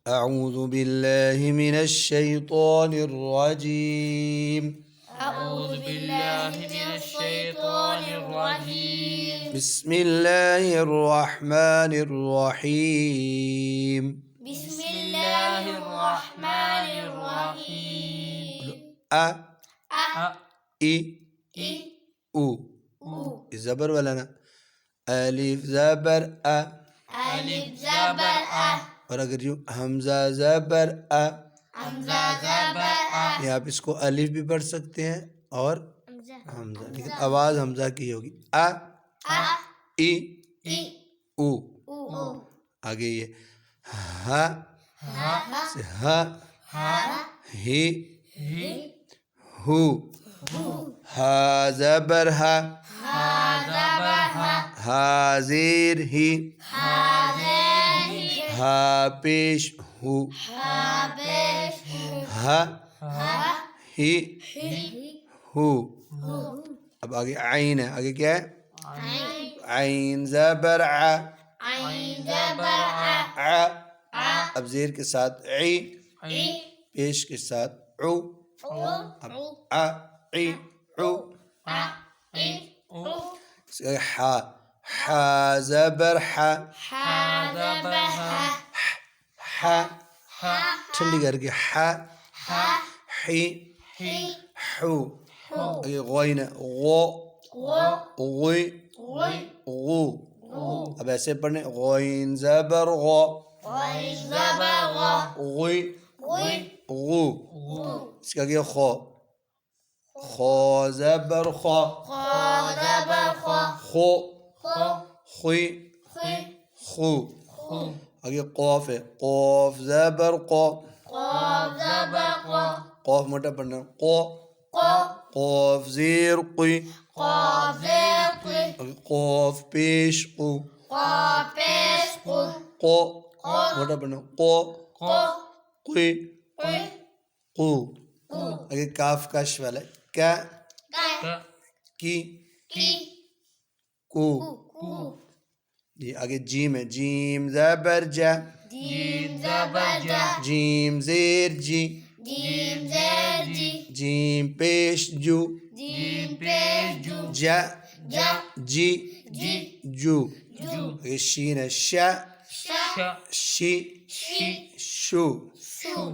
أعوذ بالله من الشيطان الرجيم أعوذ بالله من الشيطان الرجيم بسم الله الرحمن الرحيم بسم الله الرحمن الرحيم أ أ إي إ أو أو زبر ولا نا ألف زبر أ ألف زبر أ اور اگر یوں حمزہ زبر أ حمزہ زبر أ یہ آپ اس کو الف بھی پڑھ سکتے ہیں اور حمزہ، لیکن آواز حمزہ کی ہوگی أ أ إي إ أو أو آگے یہ ہا ها سے ہا ها ہی هي ہو ہا زبر ہا ها زبر ها ہا زیر ہی هذه ہا پیش ہو ها بيش ہا ها ہی هي ہو هو اب آگے عین ہے، آگے کیا ہے؟ عين عین زبر ع عين زبر ع ع اب زیر کے ساتھ عی عي پیش کے ساتھ عو عو اب ع عی عو ع عي عو اس کا حا حا زبر ح ها زبر ها ح ها ٹھنڈی کر کے ح ها حی هي حو هو آگے غوین ہے غو غو غوی غوي غو اب ایسے پڑھنے غوین زبر غو غين زبر غو غوی غوي غو غو اس کا کیا خو خو زبر خو خو زبر خو خو خو خوی خي خو خو آگے قوف ہے قوف زبر قو قاف زبر قو قوف موٹا پڑھنا قو قو قوف زیر قی قاف زير قي آگے قوف پیش قو قاف بيش قو قو موٹا پڑھنا قو قو قی قي قو قو آگے کاف کش والا کا كا کی كي کو كو یہ آگے جیم ہے جیم زبر جا جيم زبر جا جیم زیر جی جيم زير جي جیم پیش جو جيم بيش جو جا جا جی جي جو جو آگے شین ہے شا شا شی شي شو شو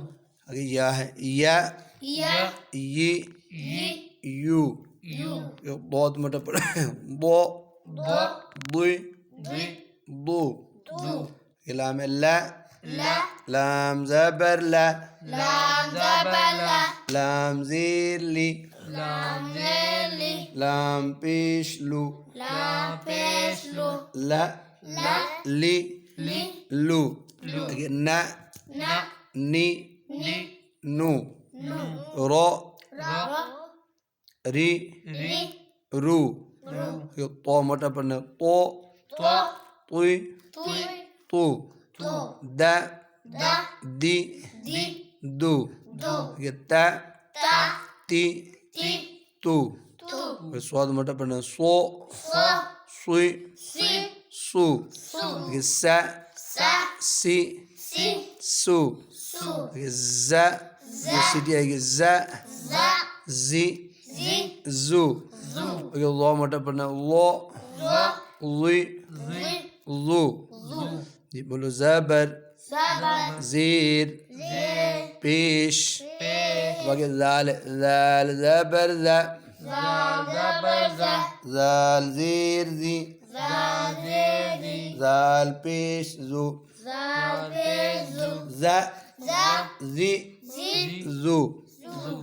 آگے یا ہے یا يا یہ يي یو يو یہ بہت موٹا پڑا بو بو بوئی بي بو دو یہ لام ہے لا لا لام زبر لا لام زبر لا لام زیر لی لام زير لي لام پیش لو لام بيش لو لا لا لی لي لو لو آگے نا نا نی ني نو نو رو را ری ري رو رو یہ تو موٹا پڑھنا تو تو توی توي تو تو دا دا دی دي دو دو یہ تا تا تی تي تو تو یہ سواد موٹا پڑھنا سو سو سوئی سي سو سو یہ سا سا سی سي سو سو یہ زا یہ سیٹی آئے گی زا زا زی زي زو زو یہ لو موٹا پڑھنا لو زو لوی زي لو زو یہ بولو زبر زبر زیر زير پیش بيش وگے زال زال زبر ز زال زبر زا زال زیر زی زال زير زي زال پیش زو زال بيش زو ز زا زی زي زو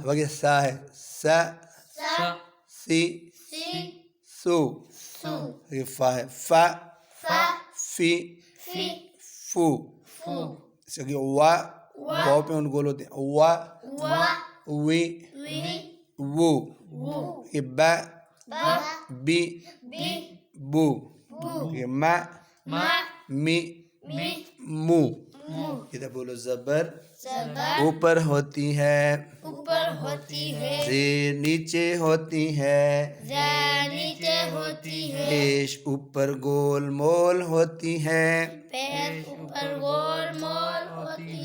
وگے سا ہے سا سا سی سي سو سو وگے فا ہے فا فا فی في فو فو اس کے وا واو پہ ان گول ہوتے ہیں وا وا وی وي وو وو یہ با با بی بي بو بو یہ ما ما می مي مو مو ادھر بولو زبر زبر اوپر ہوتی ہے اوپر ہوتی ہے زیر نیچے ہوتی ہے زیر نیچے ہوتی ہے پیش اوپر گول مول ہوتی ہے پیش اوپر گول مول ہوتی